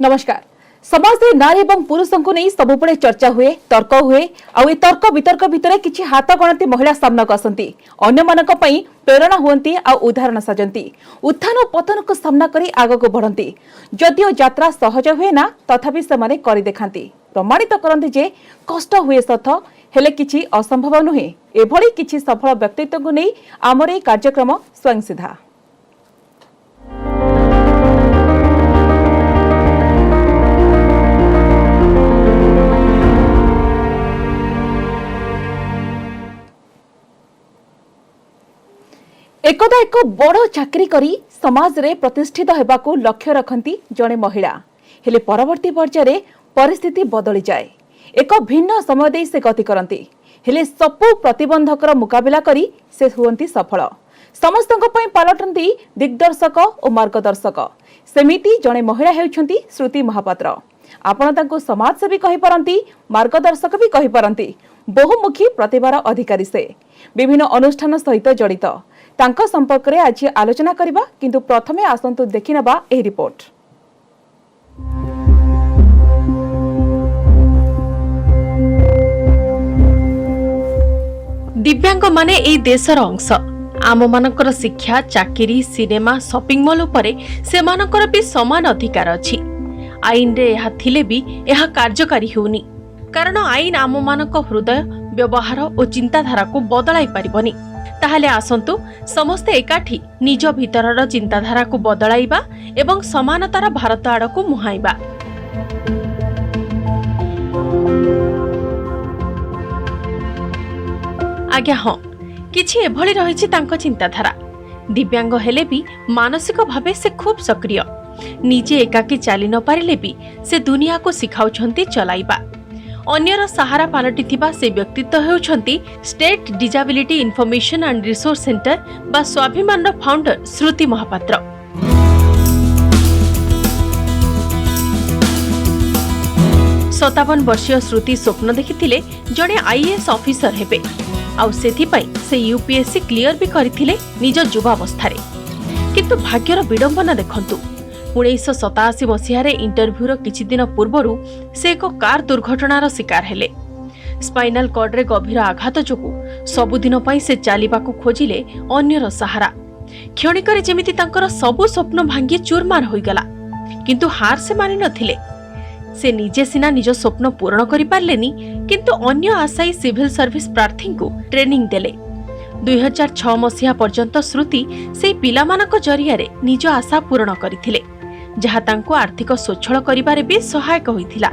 नमस्कार। समाज में नारी और पुरुष को नहीं सबुबले चर्चा हुए, तर्क हुए। आई तर्क वितर्क भितर किसी हाथ गणती महिला सामना को आसती, अन्य मानक पई प्रेरणा हुअंती आ उदाहरण साजती, उत्थान और पतन को सामना करी आग को बढ़ती। जदिओ यात्रा सहज हुए ना, तथापि से कर देखाती, प्रमाणित करती जे कष्ट हुए सथ हेले किछि असंभव नुहे। एभली किछि सफल व्यक्तित्व को नहीं आमर ए कार्यक्रम स्वयं सिद्धा। एकदा एक बड़ चाकरी करी समाज रे प्रतिष्ठित हेबाकू लक्ष्य रखती जड़े महिला, हेले परवर्ती पर्यायर परिस्थिति बदली जाए। एक भिन्न समय दे से गति करती, हेले सबु प्रतिबंधकर मुकाबला करी से हुअंती सफल। समस्तଙ୍କ ପାଇଁ पालटती दिग्दर्शक और मार्गदर्शक। सेमिति जड़े महिला हेउछंती श्रुति महापात्र। आपण तांको समाजसेवी कहि पारंती, मार्गदर्शक भी कहि पारंती। बहुमुखी प्रतिभार अधिकारी से विभिन्न अनुष्ठान सहित जड़ित। तांको संपर्क रे आज आलोचना करिबा, किंतु प्रथमे आसंतु देखिनबा एही रिपोर्ट। दिव्यांग माने एई देशर अंश। आम मानकर शिक्षा, चाकरी, सिनेमा, शॉपिंग मॉल उपरे सेमानकर भी समान अधिकार अछि। आईन रे यह थिले भी यह कार्यकारी होउनी, कारण आईन आम मानक हृदय, व्यवहार और चिंताधारा को बदलाई परिबनी। ताहले आसंतु समस्ते एकाठी निज भितरर चिंताधारा को बदलाइबा एवं समानतार भारत आड़ को मुहाइबा। आज्ञा हाँ, किछि एभली रहिछि तांको चिंताधारा। दिव्यांग हेले भी मानसिक भावे से खूब सक्रिय। निजे एकाकी चली न पारिले भी से दुनिया को सिखाउछंती चलाइबा। अन्यर सहारा पालटिथिबा से व्यक्तित्व हेउछंती state disability information and resource center बा स्वाभिमान फाउंडर श्रुति महापात्र। सतावन वर्षीय श्रुति स्वप्न देखिथिले जड़े आईएएस ऑफिसर हेबे, आउ सेथिपई से यूपीएससी क्लियर भी करथिले निज युवावस्थारे। किंतु भाग्यर विडंबना देखंतु, 1987 मसीहारे इंटरव्यूर किछि दिन पूर्वरु से एक कार दुर्घटनार शिकार हेले। स्पाइनल कॉर्ड रे गभीर आघात जोगु सबुदिन पई से चालिबाकू खोजिले अन्यर सहारा। क्षणिकरे जेमिति तांकर सबु स्वप्न भांगी चूरमार होइगला, किंतु हार से मानि नथिले। से निजे सिना निज स्वप्न पूर्ण करि पारलेनी, किंतु अन्य आशायी सिविल सर्विस प्रार्थी को ट्रेनिंग देले। 2006 मसीहा पर्यंत श्रुति से पिलामानक जरियारे निज आशा पूर्ण करथिले, जहा तांको आर्थिक स्वच्छल करिबारे भी सहायक होइथिला।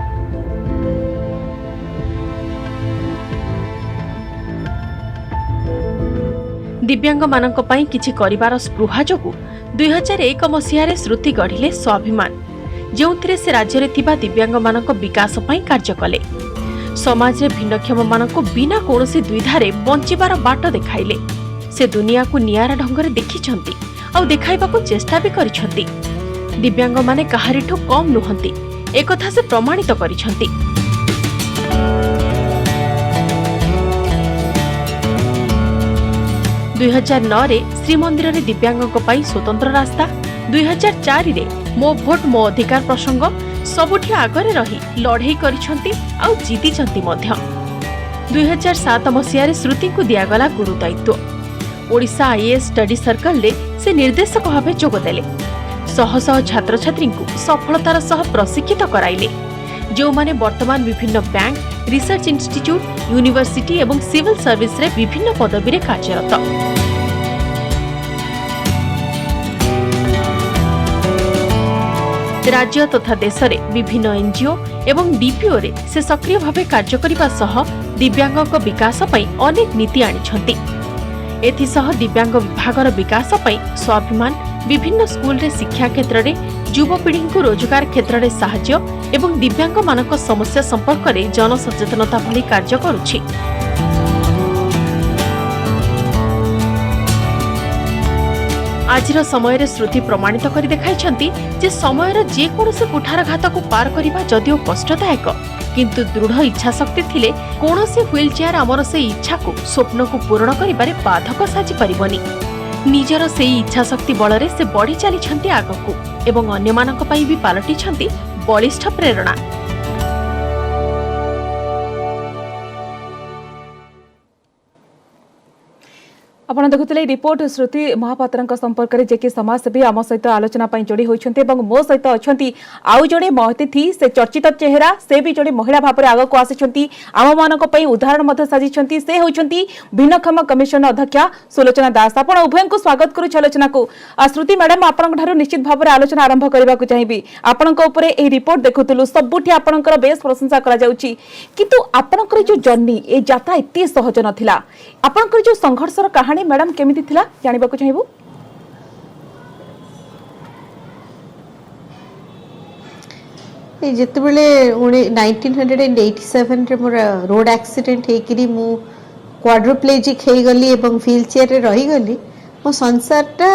दिव्यांग मानक पई किछि करिबार स्पृहा जोगु 2001 मसीहारे श्रुति गढ़िले स्वाभिमान, जेउथिरे से राज्य रे थिबा दिव्यांग मानक विकास पई कार्य कले। समाज रे भिन्नक्षम मानक बिना कोनोसी द्विधारे बंचिबार बाट देखाइले। से दुनिया को नियारा ढंगरे देखिछंती आ देखाइबाकू चेष्टा भी करिछंती। दिव्यांग माने काहारिठु कम नुहंती, एकथा से प्रमाणित करिछंती। दुई 2009 रे श्रीमंदिर रे दिव्यांगक पई स्वतंत्र रास्ता, 2004 रे मो भोट मो अधिकार प्रसंग सबुठी आगरे रही लड़ाई करिछंती आ जीतिछंती मध्य। 2007 मसीहा रे श्रुति को दियागला गुरु दायित्व। ओडिशा आईएएस स्टडी सर्कल ले से निर्देशक भावे जोग देले। शह शह छात्र छात्री को सफलतार सह प्रशिक्षित कराइले, जो माने वर्तमान विभिन्न बैंक, रिसर्च इंस्टीट्यूट, यूनिवर्सिटी एवं सिविल सर्विस रे विभिन्न पदवी रे कार्यरत। राज्य तथा देश रे विभिन्न एनजीओ एवं डीपीओ रे से सक्रिय भावे कार्य करिबा सह दिव्यांगक विकास पई अनेक नीति आनिछंती। एथिसह दिव्यांग विभागर विकास पई स्वाभिमान विभिन्न स्कूल रे शिक्षा क्षेत्र रे युवपीढ़ी को रोजगार क्षेत्र रे साहाय्य एवं दिव्यांग मानक समस्या संपर्क रे जनसचेतनता भली कार्य करुछि। आजिर समय रे श्रुति प्रमाणित करी देखाइछंती जे समयर जे कोनोसी कुठारघात को पार करिबा जदिओ कष्टदायक, किंतु दृढ़ इच्छा शक्ति थिले कोनोसी व्हील चेयर आमर से इच्छा को स्वप्न को पूर्ण करिबारे बाधक साजी परिबनी। निजर सेई इच्छा शक्ति बल रे से बढ़ी चली आगकू एवं अन्य मानक पई भी पालटिछंती बलिष्ठ प्रेरणा। आपण देखुले रिपोर्ट श्रुति महापात्र संपर्क में जेकि समाजसेवी आम सहित आलोचना जोड़ी होती मो सहित अच्छा आउ जड़े अतिथि से चर्चित चेहरा से भी जड़े महिला भाव में आग को आसी आम मान उदाहरण साजिंट से होती भिन्नक्षम कमिशन अध्यक्षा सुलोचना दास। आप उभय को स्वागत करुच्छ आलोचना को। श्रुति मैडम आपंठ निश्चित भाव में आलोचना आरंभ करने को चाहिए। आपण रिपोर्ट देखुलु सबुठी आपणकर बेस प्रशंसा किंतु आपणकर जो जर्नी ए यात्रा एत सहज नाला आपणकर जो संघर्षर कहानी मैडम केमिति थिला जानिबा को चाहिबो। जिते बेले 1987 रे मोर रोड एक्सीडेंट हेकरी मु क्वाड्रोप्लेजिक हे गली एवं व्हील चेयर रे रही गली मो संसारटा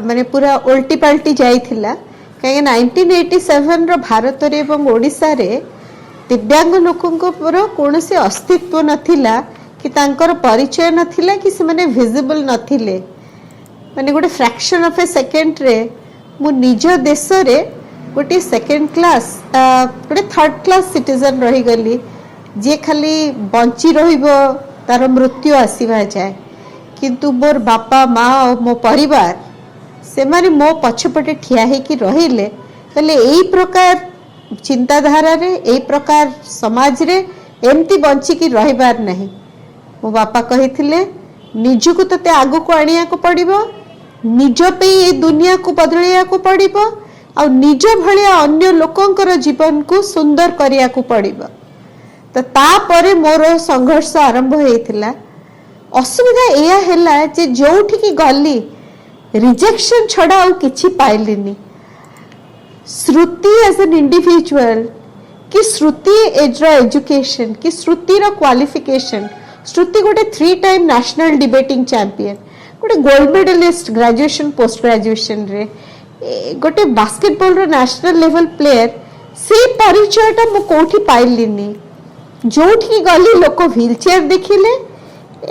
माने पूरा उल्टी पल्टी जाइथिला कहीं 1987 रो भारत रे एवं ओडिसा रे दिव्यांग लोकन को पर कोनोसी अस्तित्व नथिला कि तांकर परिचय नथिला कि से माने विजिबल नथिले माने गोटे फ्रैक्शन ऑफ ए सेकंड रे मु निज देश रे गोटे सेकंड क्लास गोटे थर्ड क्लास सिटीजन रही गली जे खाली बंची रहिबो तार मृत्यु आसीबा जाय किंतु मोर बापा माँ और मो परिवार से माने मो पछपटे ठिया हे कि रहिले कहले एई प्रकार चिंताधारा रे एई प्रकार समाज रे एमती बंची कि रहिबार नहीं। मो बापा कही निजको ते आगु को आनिया को पड़िबो निज पे ये दुनिया को बदलिया को पड़िबो आ निज भलिया अन्य लोकंकर जीवन को सुंदर करिया को पड़िबो। तो तापरे मोर संघर्ष आरंभ हेतिला। असुविधा एया हैला जे जोठी की गली रिजेक्शन छड़ा और किछि पाइलिनी। श्रुति एज एन इंडिविजुअल कि श्रुति एज एजुकेशन कि श्रुति रो क्वालिफिकेशन श्रुति गोटे 3 टाइम नेशनल डिबेटिंग चैंपियन गोटे gold medallist graduation post graduation रे गोटे बास्केटबॉल रो नेशनल लेवल प्लेयर से परिचयटा मु कोठी पाइलिनी। जोठी गली लोक व्हील चेयर देखिले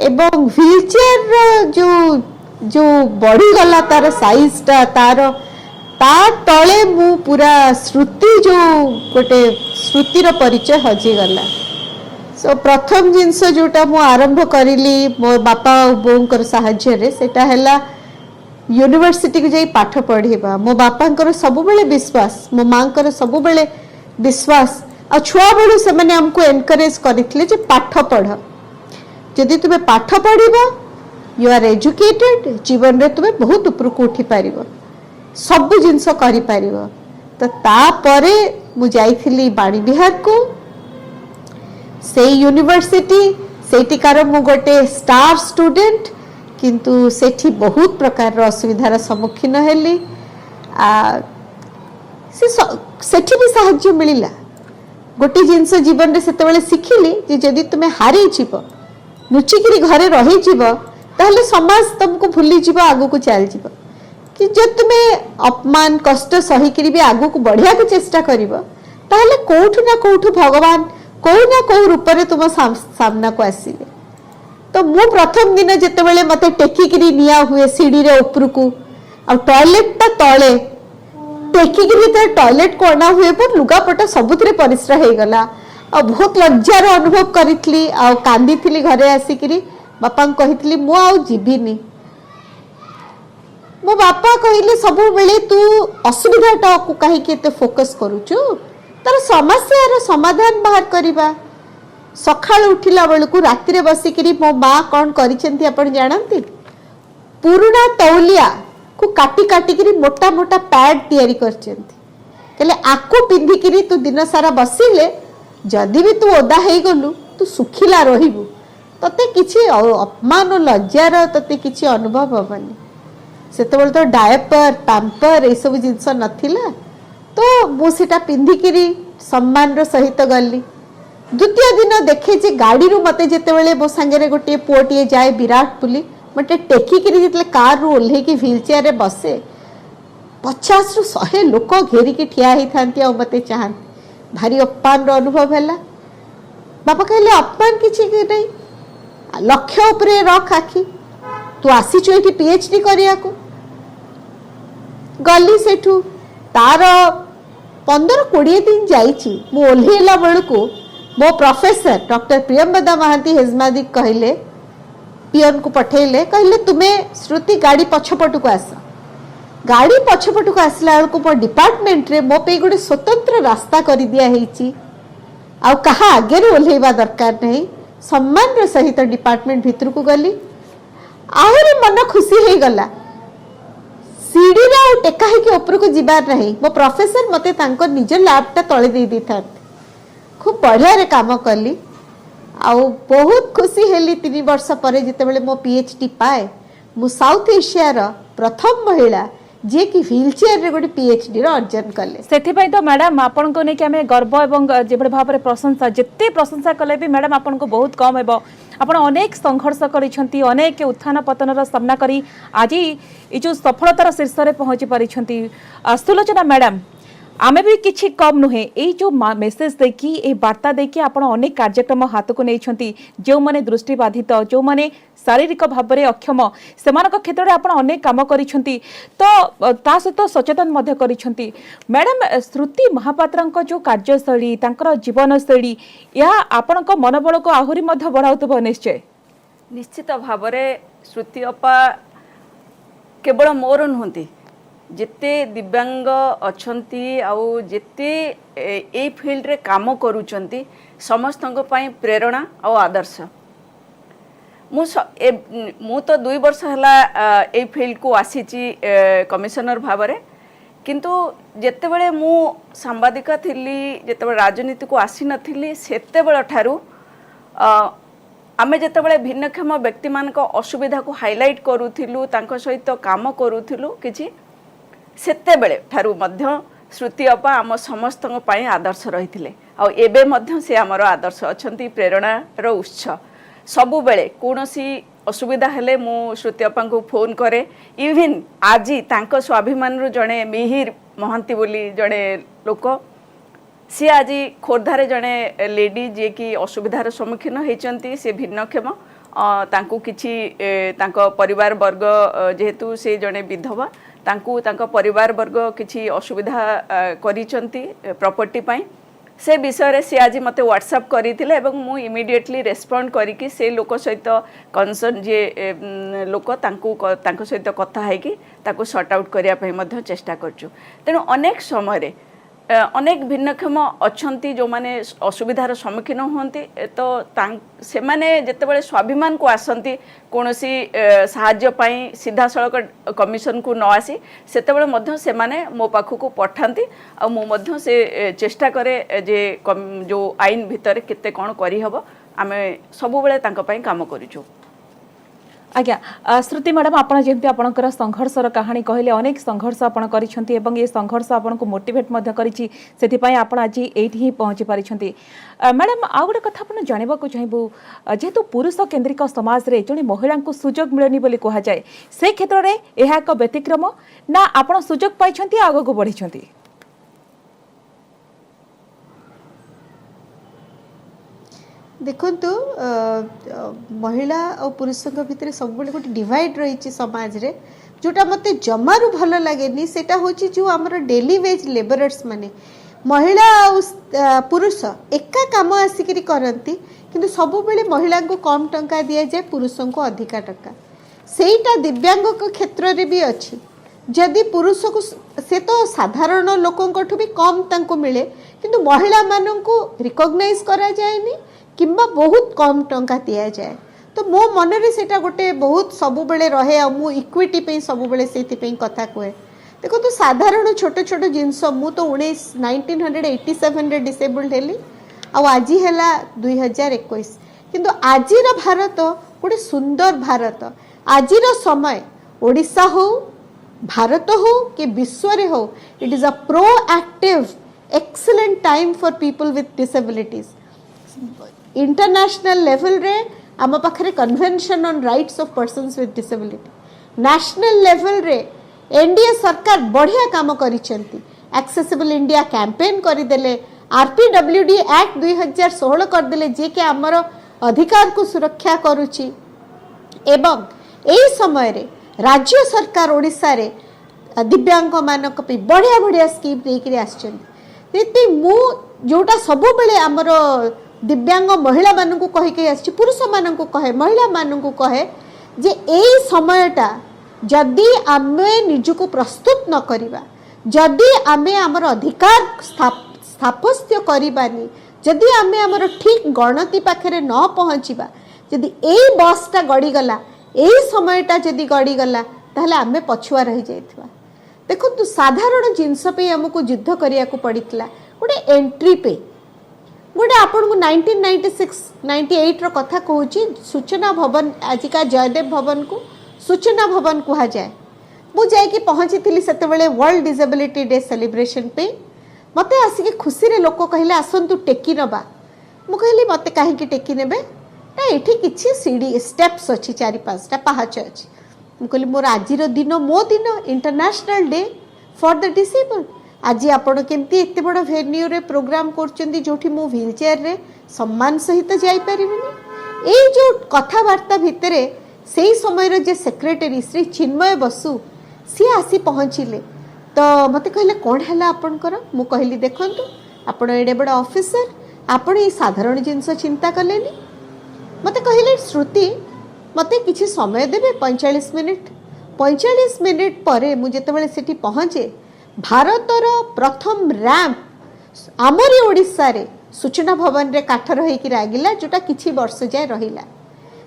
एवं व्हील चेयर जो बढ़ी गला तार साइजटा तार ता तले मु पूरा श्रुति जो गोटे श्रुति रो परिचय हजी गला। सो प्रथम जिनस जोटा मु आरंभ करिली मो बापा बोंकर सहाय्य रे सेटा हैला यूनिवर्सिटी को जाई पाठ पढ़िबा। मो बापांकर सब बेले विश्वास मो मांकर सब बेले विश्वास आ छुआ बेलू से माने हमको एनकरेज करथिले जे पाठ पढ़ जदि तुमे पाठ पढ़िबा यू आर एजुकेटेड जीवन रे तुमे बहुत ऊपर को उठी पारिबो सब जिनस करि पारिबो। तो ता परे मु जाईथिली बाणी बिहार को से यूनिवर्सिटी सेटिकार मु गोटे स्टार स्टूडेंट किंतु सेठी बहुत प्रकार असुविधार सम्मुखीन हेली। सेठी भी साहाय्य मिलिला। गोटे जिनस जीवन रे सेतेबेले सिखिली जे जदि तुमे हारी जीव नुचिकिरी घरे रही जीव ताहले समाज तुमको भूली जीव आगु को चल जीव कि जब तुमे अपमान कष्ट सही करी भी आगु को बढ़िया को चेष्टा करिवो ताहले कोठु ना कोठु भगवान कोई ना कोई रूप रे तुम सामना को आसीबे। तो मु प्रथम दिन जेतेबेले मते टेकिकरी निया हुए सीढ़ी रे ऊपर को आ टॉयलेट ता तळे टेकिकरी ते टॉयलेट को अना हुए पर लुगापटा सबुतरे परिश्रा हे गला आ बहुत लज्जार अनुभव करितली आ कांदीतली घरे आसीकरी बापा कहितली मु आ जीविनी। मो बापा कहिले सब बेले तू असुविधाटा को काहे के ते फोकस करूछु तार समस्यार समाधान बाहर करिबा। सकाळ उठिला बेलकू राति रे बसिकरी मो माँ कौन करिसेंती आपण जानंती पुरुना तौलिया को काटी काटी करी मोटा मोटा पैड तैयारी करचेंती कहले आकु पिंधिकरी तू दिन सारा बसिले जदि भी तू ओदा हेई गलु तू सुखिला रहिबु तते किछि अपमान और लज्जार तते किछि अनुभव हबनी। सेतेबेले तो डायपर पैम्पर ए सब जिंस नथिला तो मु सेटा पिंधिकरी सम्मान रो सहित गली। द्वितीय दिन देखे जे गाड़ी रू मते जेतेबेले मो संगे गोटे पुओटिए जाए विराट पुली मते टेकिकरी जेतले कार रू ओल्हे की व्हील चेयर रे बसे 50 रु 100 लोक घेरी की ठिया ही थांती आ मते चाहन भारी अपमान रो अनुभव हैला। बापा कहले अपमान किछि के नहीं लक्ष्य उपरे रख आखी तू आसी छु एठी पीएचडी करिया को गली सेठू तार 15-20 दिन जाइछि मु ओल्हेला बेलकु मो प्रोफेसर डॉक्टर प्रियंवदा महांती हेजमादी कहले पियन को पठेले कहले तुमे श्रुति गाड़ी पछपटु को आस गाड़ी पछपटु को आसला बेलकु मो डिपार्टमेंट रे मो पे गोटे स्वतंत्र रास्ता कर दिया हेछि आ कहा आगे ओल्हेबा दरकार नहीं सम्मान सहित डिपार्टमेंट भितर को गली आहरी मन खुशी हो गला सीढ़ी रे टेका है ऊपर को जीवार नहीं मो प्रोफेसर मते तांको निज लैब टा तळे दे दी था खूब बढ़िया रे काम कली आउ बहुत खुशी हेली 3 वर्ष परे जितेबेले मो पीएचडी पाए मु साउथ एशिया रो प्रथम महिला जे कि व्हील चेयर रे गोटे पीएचडी रो अर्जन कले सेथिपाई तो मैडम आपन को नै कि हमें गर्व एवं जेबे भाव रे प्रशंसा जत्ते प्रशंसा कले भी मैडम आपन को बहुत कम हेबो आपण अनेक संघर्ष करिसंती अनेक उत्थान पतन सामना करी आज ये जो सफलतार शीर्ष रे पहुंची पारिसंती सुलोचना मैडम आमे भी किछि कम नुहे ए जो मेसेज देखि ए वार्ता देखि आपण अनेक कार्यक्रम हाथ को नैछंती जो माने दृष्टिबाधित जो माने शारीरिक भाव में अक्षम सेमानक क्षेत्र में आपण अनेक काम करिसंती तो ता सहित सचेतन मध्य करिसंती मैडम श्रुति महापात्रक जो कार्यशैली तांकर जीवनशैली या आपणक मनोबल को आहुरी मध्य बढ़ाउतबो निश्चय निश्चित भाव में श्रुति अपा केवल मोर नुहति जिते दिव्यांग अच्छंती आउ जिते ए फील्ड रे काम करूचंती समस्त प्रेरणा और आदर्श मु तो 2 वर्ष हला ए फील्ड को आसीची कमिशनर भाव में किंतु जेतेबेले मु सांबादिका थिली जेतेबेले राजनीति को आसी नथिली सेतेबेले ठारू आमे जेतेबेले भिन्नक्षम व्यक्ति मान को असुविधा को हाईलाइट करूथिलु तांको सहित काम करूथिलु किछि सेतेबेले ठारू मध्य श्रुति अपा आम समस्त आदर्श रही आउ एबे मध्य से आमर आदर्श अछंती प्रेरणार उत्स सबु बेले कोनोसी असुविधा हेले मु श्रुति अपा को फोन करे इवन आज तांको स्वाभिमान रु जणे मिहिर महंती बोली जणे लोक सी आज खोर्धारे जणे लेडी जे कि असुविधार सम्मुखीन होइचंती से भिन्नक्षम तांको किछि तांको परिवार वर्ग जेहेतु से जणे विधवा तांको तांको परिवार वर्ग किछि असुविधा करिचंती प्रॉपर्टी पाई से विषय रे से आज मते व्हाट्सएप करिथिले एवं मु इमिडिएटली रेस्पोंड करिकि से लोक सहित कंसर्न जे लोक तांको सहित कथा है कि ताको सॉर्ट आउट करिया पई मध्य चेष्टा करछु तेनु अनेक समय रे अनेक भिन्नक्षम अच्छंती जो माने असुविधार सम्मुखीन होती तो से माने जेतेबेले स्वाभिमान को आसंती कोनोसी साहाय्य पाई सीधा सड़क कमिशन को न आसी सेतेबेले मध्य से माने मो पाखु को पठांती आ मो मध्य से चेष्टा करे जे जो आईन भितर केते कोन करी हबो आमे सब बेले तांको पाई काम करिछु आज्ञा श्रुति मैडम आपड़ जमी आपंकर संघर्षर कहानी कहले अनेक संघर्ष आपड़ करिसेंती एवं ये संघर्ष आपन को मोटिवेट मध्य करिछि सेथिपाई आपण आज एठी ही पहुंची पारिछंती मैडम आ गोटे कथा आपण जानिबा को चाहबो जेतु पुरुष केंद्रिक समाज रे जणी महिला को सुजोग मिलनी बोली कहा जाय से क्षेत्र रे एहा एक व्यतिक्रम ना आपण सुजोग पाइछंती आगो को बढ़िछंती देखो तो महिला और पुरुष भितर सब गोटे डिवाइड रही समाज रे जोटा मते जमारू भल लगे सेटा होची जो आमर डेली वेज लेबरर्स माने महिला और पुरुष एका काम आसिक करती किंतु सब बेले महिला को कम टंका दि जाए पुरुषों को अधिका टंका सेटा दिव्यांग क्षेत्र रे भी अच्छी जदि पुरुष को से तो साधारण लोकों भी कम तांको मिले किंतु महिला मानन को रिकॉग्नाइज करा जाएनी किंबा बहुत कम टंका दिया जाए तो मो मन रे सेटा गोटे बहुत सबु बेले रहे आ मु इक्विटी पे सबु बेले सेति पे कथा कहे देखो तो साधारण छोट छोट जिनस मु तो 1987 रे डिसेबल्ड हेली आ आज हैला 2021 किंतु आजिर भारत गोटे सुंदर भारत आजिर समय ओडिशा हो भारत हो कि विश्व रे हो it is a proactive excellent time for people with disabilities international level रे आम पाखरे convention on rights of persons with disability national level रे एनडीए सरकार बढ़िया काम करिसेंती एक्सेसिबल इंडिया कैंपेन करदेले आरपीडब्ल्यूडी एक्ट 2016 करदेले जे के हमर अधिकार को सुरक्षा करूची एवं एई समय रे राज्य सरकार ओडिसा रे दिव्यांग मानक पे बढ़िया बढ़िया स्कीम देकरी आछन ସେଥି ମୁଁ जोटा सब बेले आमर दिव्यांग महिला मानू कहीकि आसी पुरुष मानू कहे महिला मानू कहे जे एई समयटा जदि आमे निजको प्रस्तुत न करिबा जदि आमे आमर अधिकार स्थापत्य करिबानी जदि आमे आमर ठीक गणति पाखरे न पहुँचीबा जदि एई बसटा गड़ी गला एई समयटा जदि गड़ी गला ताहले आमे पछुआ रही जाइथिबा। देखो तू साधारण जिनस पे हमको युद्ध करिया को पड़ितला गोटे एंट्री पे गोटे आपन को 1996 98 रो कथा कहूची सूचना भवन आजिका जयदेव भवन को सूचना भवन कहा जाए मु जाइए पहुँची से वर्ल्ड डिसेबिलिटी डे सेलिब्रेशन पे मते आसिक खुशी रे लोक कहले आसंतु टेकी नबा मु कहली मते कहीं टेकी नेबे ना एठी किछि सीढ़ी स्टेप्स अच्छी 4-5टा पहाच अच्छी मु कहली मोर आजिर दिन मो दिन international day for the disable आज आपण केमती एते बड़ वेन्यू रे प्रोग्राम करचंदी जोठी मु व्हील चेयर रे सम्मान सहित जाई परिबिनी ए जो कथावार्ता भितरे से समय जे सेक्रेटरी श्री चिन्मय बसु सी आसी पहुँचले तो मते कहले कौन है आपणकर मु कहली देखंतु आपण एडे बड़ ऑफिसर आपण ये साधारण जिनस चिंता कलेनी मते कहले श्रुति मते किछि समय देबे 45 मिनिट परे मु जेतेबेले सेठी पहुँचे भारतर प्रथम रैंप आमरी ओडिसा रे सूचना भवन रे काठ रहीकि आगिला जोटा किछि वर्ष जाय रहिला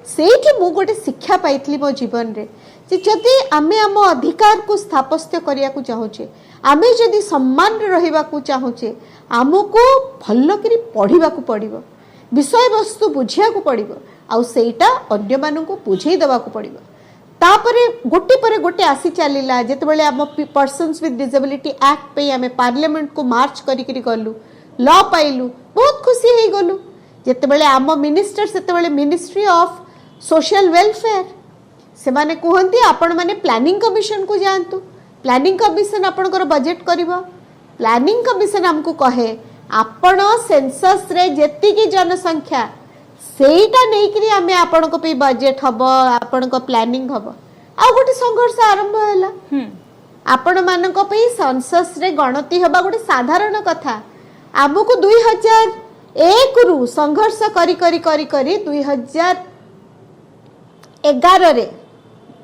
सेठी मु गोटे शिक्षा पाइतली मो जीवन रे जे जदि आमे आम अधिकार को स्थापत्य करिया को चाहूचे आमे जदि सम्मान रे रहिबा को चाहूचे आमको भल्लो करी पढ़िबा को पड़िबो विषय वस्तु बुझिया को पड़िबो आउ सेटा अन्य मानन को बुझेई देबा को पड़िबो तापरे गोटे परे गोटे आसी चलीला जेतेबेले आम पर्सन्स विथ डिसेबिलिटी एक्ट पे आमे पार्लियामेंट को मार्च करी करी गलु लॉ पाइलु बहुत खुशी हे गलु जेतेबेले आम मिनिस्टर सेतेबेले मिनिस्ट्री ऑफ सोशल वेलफेयर से माने कहती आपण माने प्लानिंग कमिशन को जानतु प्लानिंग कमिशन आपणकर बजेट करिवो प्लानिंग कमिशन हमको कहे आपण सेंसस रे जेतिकी जनसंख्या सेटा नै करी हमें आपण को पे बजेट हबो आपण को प्लानिंग हबो आ गोटे संघर्ष आरंभ हैला आपण मान को पे सेंसस रे गणति हबा गोटे साधारण कथा हमको 2001 रु संघर्ष करी करी करी करी 2011 रे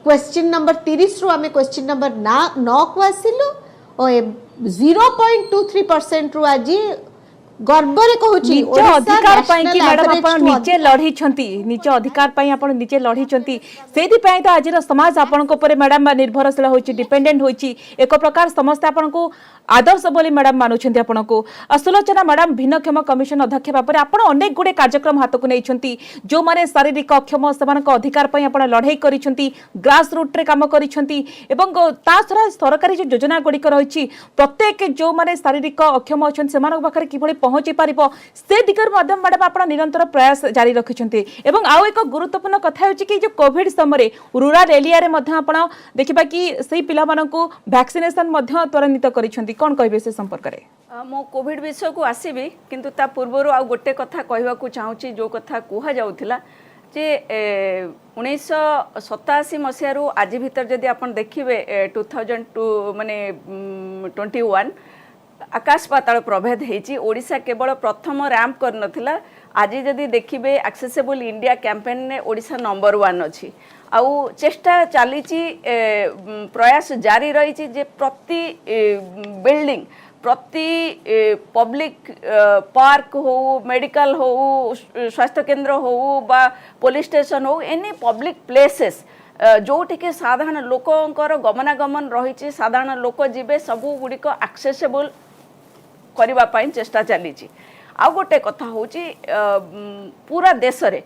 क्वेश्चन नंबर 30 रु आमे क्वेश्चन नंबर 9 को आसिलु ओ 0.23% रु आज गर्व रे कहूची निज अधिकार पाई कि मैडम आपण निजे लढी छंती निज अधिकार पाई आपण निजे लढी छंती सेति पाई तो आज समाज आपण को परे मैडम निर्भरशील होची डिपेंडेंट होची एक प्रकार समस्त आपण को आदर्श बोली मैडम मानु छंती आपण को सुलोचना मैडम भिन्नक्षम कमिशन अध्यक्ष भाबरे आपण अनेक गुडे कार्यक्रम हाथ को नै छंती जो माने शारीरिक अक्षम समान को अधिकार पाई आपण लढाई करी छंती ग्रास रूट रे काम करी छंती एवं ता छरा सरकारी जो योजना गुडी को रहिची प्रत्येक जो माने शारीरिक अक्षम अछन समान बखरे किभली पहुंची पारिबो से दिगर माध्यम मैडम आपण निरंतर प्रयास जारी रखिछंती एवं आउ एक गुरुत्वपूर्ण कथा होची कि जो कोविड समय रूरल एरिया रे मध्य आपण देखिबा कि सेही पिला मानकू वैक्सीनेशन मध्य त्वरान्वित करिछंती कोन कहबे से संपर्क रे मो कोविड विषय को आसीबी किंतु ता पूर्वरु आ गोटे कथा कहबा को चाहूची जो कथा कुहा जाउथिला जे 1987 मसियारू आज भीतर जदि आपण देखिबे 2002 माने 21 आकाश पाताल प्रभेद होती ओडिशा केवल प्रथम रैंप कर नथिला आज जदि देखिबे एक्सेसिबल इंडिया कैंपेन ने ओडिशा नंबर 1 अच्छी आउ चेष्टा चली प्रयास जारी रही जे प्रति बिल्डिंग प्रति पब्लिक पार्क हो मेडिकल हो स्वास्थ्य केंद्र हो बा पुलिस स्टेशन हो एनी पब्लिक प्लेसेस जोटिके साधारण लोकंकर गमनागमन रही साधारण लोक जीवे सबू गुड़िक एक्सेसिबल करबा पाई चेष्टा चली आ गोटे कथा होची पूरा देश रे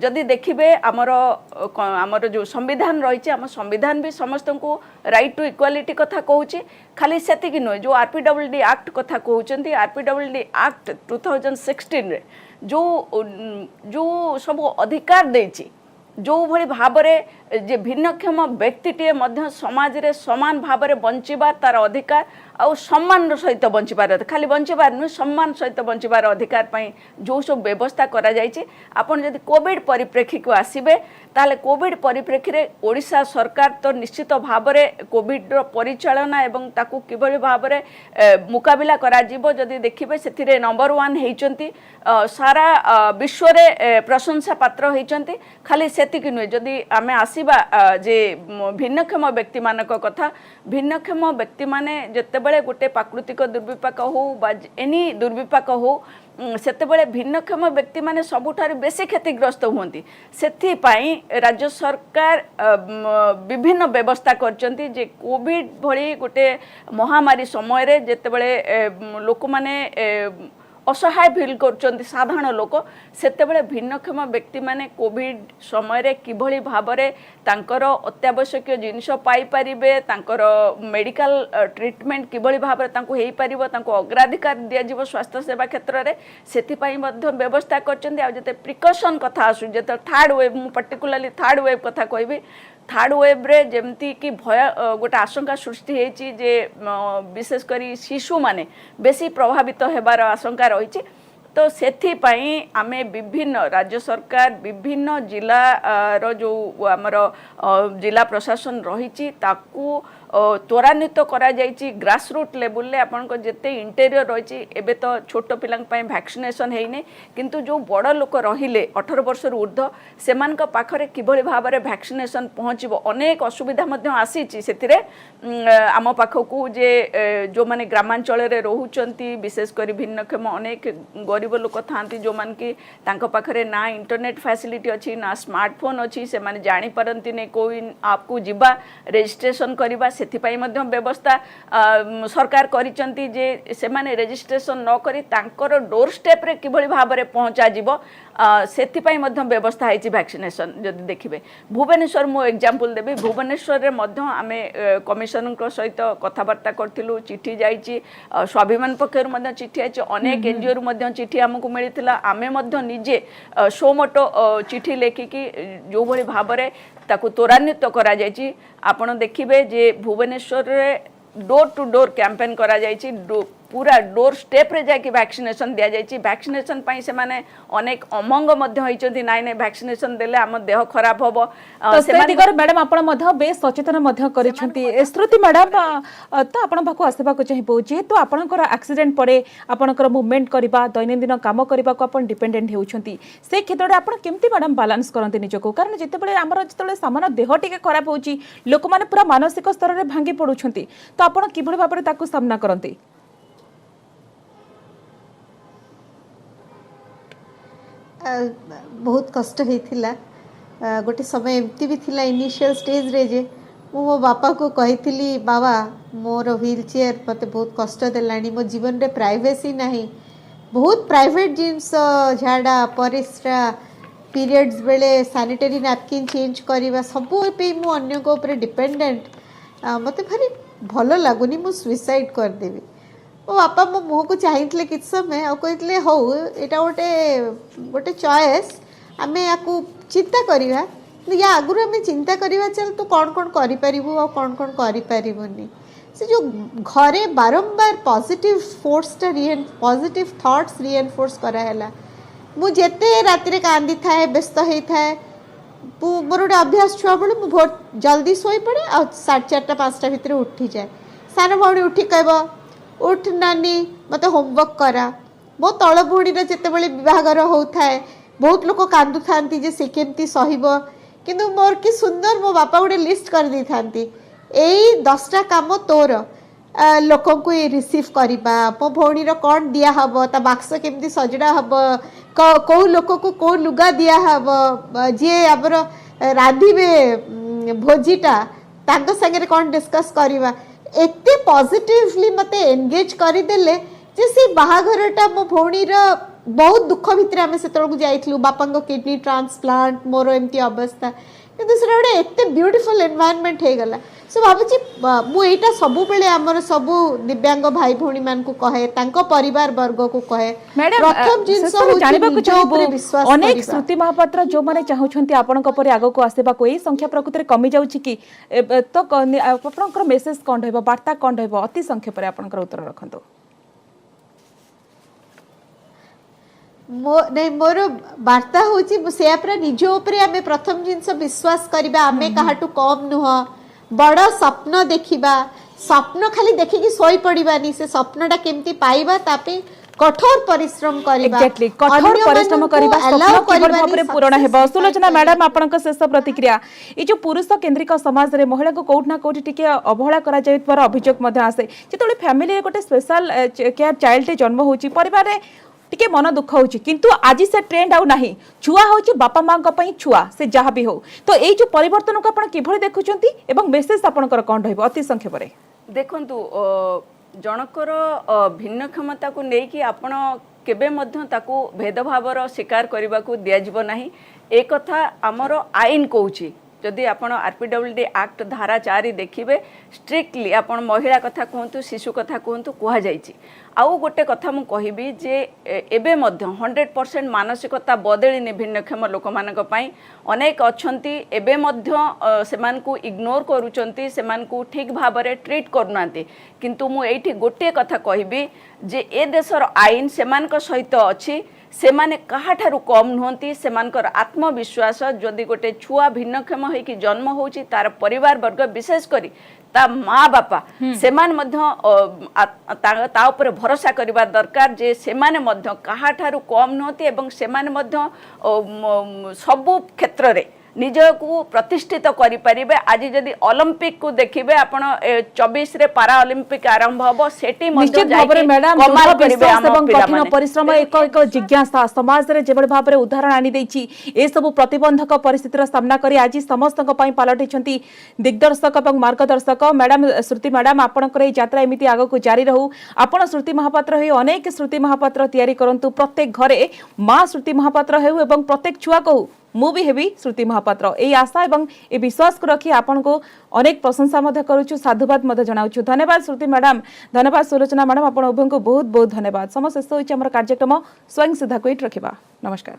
जदि देखिबे आमर जो संविधान रही आम संविधान भी समस्त को राइट टू इक्वालिटी कथा कहूची खाली सेतिकी नुहे जो आरपीडब्ल्यूडी एक्ट कथा कहउचंती आरपीडब्ल्यूडी एक्ट 2016 रे जो सब अधिकार देची जो भली भाबरे जे भिन्नक्षम व्यक्तिटे मध्य समाज रे समान भाबरे बंचिबा तार अधिकार आउ सम्मान सहित बंचबार खाली बंचबार नुह सम्मान सहित बंचबार अधिकार पाई जो सब व्यवस्था करा जायछि आपण जदि कोविड परिप्रेक्षी को आसीबे ताले कोविड परिप्रेक्षी रे ओडिशा सरकार तो निश्चित भाव में कोविड रो परिचालना एवं ताकू किभली भाव में मुकाबिला करा जिवो जदि देखिबे सेथिरे नंबर 1 हेइचंती सारा विश्व रे प्रशंसा पात्र हेइचंती खाली सेतिक नुहे जदि आमे आसीबा जे भिन्नक्षम व्यक्ति मानक कथा भिन्नक्षम व्यक्ति माने जेतेबेले गोटे प्राकृतिक दुर्विपाक हो बा एनी दुर्विपाक हो सेतेबेले भिन्नक्षम व्यक्ति माने सबुठार बेसी क्षतिग्रस्त हुंती सेथिपाई राज्य सरकार विभिन्न व्यवस्था करचंती जे कोविड भली गोटे महामारी समय रे जेतेबेले लोक माने असहाय फिल कर साधारण लोक सेतेबेले भिन्नक्षम व्यक्ति माने कोविड समय रे किभली भाबरे तांकर अत्यावश्यक जिनिस पाई परिबे तांकर मेडिकल ट्रीटमेंट किभली भाबरे तांको हेई परिबो तांको अग्राधिकार दिया जीवो स्वास्थ्य सेवा क्षेत्र रे सेति पई मध्य व्यवस्था करचंदी आ जते प्रिकॉशन कथा आसु जते थर्ड वेव मु पर्टिकुलरली थर्ड वेव कथा कहबी थर्ड वेव रे जेमती कि भय गोटे आशंका सृष्टि होती जे विशेषकर शिशु माने बेसी प्रभावित होबार आशंका रही तो सेथिपाई आमे विभिन्न राज्य सरकार विभिन्न जिला रो जो आमर जिला प्रशासन रही ताकू त्वरान्वित करा जायछि ग्रास रूट लेवल ले आपन को जेते इंटेरियर रही एबे तो छोट पिलांग पय वैक्सीनेशन हेइने किंतु जो बड़ लोक रहिले 18 वर्ष ऊर्ध्व सेमान को पाखरे किभली भाबरे वैक्सीनेशन पहुंचबो अनेक असुविधा मध्य आसीछि सेतिरे आम पाखकू जे जो माने ग्रामांचल रे रहउचंती विशेष करी भिन्नक्षम अनेक गरीब लोक थांती जो मान की तांको पाखरे ना इंटरनेट फैसिलिटी अछि ना स्मार्टफोन अछि से माने जानि परंती ने कोविन आपको जिबा रजिस्ट्रेशन करबा सेथिपाई मध्य व्यवस्था सरकार करिचंती जे से माने रजिस्ट्रेशन न करी तांकर डोर स्टेप रे किभली भाबरे पहुंचा जिवो सेथिपाई मध्य व्यवस्था है वैक्सीनेशन जदि देखिबे भुवनेश्वर मो एग्जांपल देबी भुवनेश्वर रे मध्य आमे कमिशनर सहित कथबार्ता करथिलु चिठी जाईची स्वाभिमान पक्षर मध्य चिठी आइची अनेक एनजीओ रु मध्य चिठी हमकु मिलिथिला आमे मध्य निजे सोमोटो चिठी लेखिकी जो भली भाबरे ताकू त्वरान्वित करा जायची आपण देखिबे जे भुवनेश्वर रे डोर टू डोर कैंपेन करा जायची पूरा डोर स्टेप रे जाके वैक्सीनेशन दिया जायची वैक्सीनेशन पई से माने अनेक अमंग मध्य होइचंती नाइ नै वैक्सीनेशन देले हम देह खराब होबो से दिगर मैडम आपण मध्य बेस सचेतन मध्य करिसंती श्रुति मैडम तो आपण पाखु आसेबा को चाहिबो जे तो आपनकर एक्सीडेंट पड़े आपनकर मूवमेंट करबा दैनंदिन काम करबा को आपण डिपेंडेंट हेउछंती से क्षेत्र रे आपण केमती मैडम बैलेंस करंती निजको कारण जेते बेले हमर जेते सामान्य देह टिके खराब होउची लोक माने पूरा मानसिक स्तर रे भांगी पडुछंती तो आपण किभली भाबरे ताकू सामना करंती बहुत कष्ट होता गोटे समय एमती भी थिला इनिशियल स्टेज रे जे मो बापा को कही बाबा मोर व्हील चेयर मत बहुत कष्ट देलानी मो जीवन रे प्राइवेसी नहीं बहुत प्राइवेट जिनस झाड़ा परिस्रा पीरियड्स बेले सैनिटरी नैपकिन चेंज करवा सब पे मु अन्य को ऊपर डिपेंडेंट मत भारी भल लगुनी मु सुइसाइड करदेवी मो बापा मो मुह को चाहिए कि समय आ कहते हौ यहाँ गोटे गोटे चॉइस आम या चिंता करवा या आगुरी आम चिंता करवा चल तू कौन कौन करूँ आ कौन कौन करनी से जो घरे बारंबार पॉजिटिव फोर्सटा पॉजिटिव थॉट्स रिएनफोर्स कराला मुझे राति कांदी थाए व्यस्त होता है मोर गोटे अभ्यास छुआ बेलू मुझे बहुत जल्दी शोई पड़े आ 4:30 5टा भितर उठी जाए सान भौणी उठी कह उठ नानी मत होमवर्क करा मो तल भौणीर जितेबाला बहागर होता है बहुत लोग कांदु था से केमती सहब किंतु मोर कि सुंदर मो बापा गोटे लिस्ट कर दी था यही 10टा काम तोर लोक को रिसीव करवा मो भौणीर कौन दिहब ता बाक्स केमती सजड़ा हम कौ लोक को कौ लुगा दिहब जी आमर रांधे भोजीटा सागे कौन डिस्कस करवा एते पॉजिटिवली मते एंगेज करदेले जे से बाहाघरटा मो भौणीर बहुत दुख भितर आम से जाइलु बापा किडनी ट्रांसप्लांट मोर एमती अवस्था କିନ୍ତୁ ସେଟା ଗୋଟେ ଏତେ ବ୍ୟୁଟିଫୁଲ ଏନଭାयरनमेंट ହେଇଗଲା सो ଭାବୁଛି ମୁଁ ଏଇଟା ସବୁବେଳେ ଆମର ସବୁ ଦିବ୍ୟାଙ୍ଗ ଭାଇ ଭଉଣୀ ମାନଙ୍କୁ କହେ ତାଙ୍କ ପରିବାର ବର୍ଗକୁ କହେ ପ୍ରଥମ ଜିନିଷ ଜାଣିବାକୁ ଚାହିଁବୁ ବିଶ୍ୱାସ ଅନେକ ଶ୍ରୁତି ମହାପାତ୍ର ଯୋଉମାନେ ଚାହୁଁଛନ୍ତି ଆପଣଙ୍କ ପରି ଆଗକୁ ଆସିବାକୁ ଏଇ ସଂଖ୍ୟା ପ୍ରକୃତରେ କମି ଯାଉଛି କି ତ ଆପଣଙ୍କର ମେସେଜ କଣ ରହିବ ବାର୍ତ୍ତା କଣ ରହିବ ଅତି ସଂକ୍ଷେପରେ ଆପଣଙ୍କର ଉତ୍ତର ରଖନ୍ତୁ मोर वार्ता हूँ से निज उपरे आमे प्रथम जिनस विश्वास करबा आमे काहाटू कम नुह बड़ स्वप्न देखिबा स्वप्न खाली देखिकी सोई पड़िबानी से स्वप्नटा केमती पाइबा तापे कठोर परिश्रम करबा एक्जेक्टली कठोर परिश्रम करबा स्वप्न किबळ भाबरे पूर्ण हेबो सुलोचना मैडम आपनक शेष प्रतिक्रिया ए जो पुरुष केंद्रिक समाज रे महिला को कोठ ना कोठी टिके अवहेला करा जायतबार अभियोग मध्ये आसे जेतोले फैमिली रे गोटे स्पेशल केयर चाइल्ड टे जन्म होची परिवार रे टिके मन दुख होची किंतु आज से ट्रेंड आउ नाही छुआ होची बापा मां का पई छुआ से जहा भी हो तो एई जो परिवर्तन को आपण किभଳି देखुचंती एवं मेसेज आपनकर कोन रहबो अति संक्षेप रे देखंतु जनकर भिन्न क्षमता को नहीं कि आपण केबे मध्य ताकू भेदभावर शिकार करने को दिज्व ना एक कथा आमर आईन कहूँ जदि आप आरपीडब्ल्यूडी एक्ट धारा 4 देखिए स्ट्रिक्टली आप महिला कथा कहतु शिशु कथा कहतु कहुई आउ गोटे कथा मु कहबी जे एबे मध्य 100% मानसिकता बदलिनी भिन्नक्षम लोक मानक पई अनेक अछंती एबे मध्य सेमान को इग्नोर करूचंती सेमान को ठीक भाबरे ट्रीट करनांती किंतु मु एठी गोटे कथा कहबी जे ए देशर आईन सेमान को सहित अछि सेमाने काहाठारु कम नुहंती सेमानकर आत्मविश्वास जदि गोटे छुआ भिन्नक्षम होइकि जन्म होउची तार परिवार वर्ग विशेष करी ता माँ बापा सेमान मध्य ता ऊपर भरोसा करिबा दरकार जे सेमाने मध्य काहाठारु कम नुहंती एवं सेमाने मध्य सबु क्षेत्र रे निज को प्रतिष्ठित करि परिबे आज जदि ओलंपिक को देखिबे आपण 24 रे पारा ओलंपिक आरंभ हबो सेठी मध्य जाई मैडम एवं कठिन परिश्रम एक एक जिज्ञासा समाज रे जेबळ भाबरे उदाहरण आनी दैछि ए सब प्रतिबंधक परिस्थितिर सामना करी आज समस्तक पई पालटिछंती दिग्दर्शक एवं मार्गदर्शक मैडम श्रुति मैडम आपनकर ए यात्रा एमिति आगो को जारी रहू आपण श्रुति महापात्र होई अनेक श्रुति महापात्र तयारी करंतु प्रत्येक घरे मां श्रुति महापात्र हेउ एवं प्रत्येक छुआ कहू मु भी हेबी श्रुति महापात्र ए आशा एवं ए विश्वास को रखी आपण को अनेक प्रशंसा मध्य करूछु साधुवाद मध्य जनाउछु धन्यवाद श्रुति मैडम धन्यवाद सुलोचना मैडम आपण उभय को बहुत बहुत धन्यवाद समस्त शेष होइछ हमर कार्यक्रम स्वयं सीधा कोइट रखिबा नमस्कार।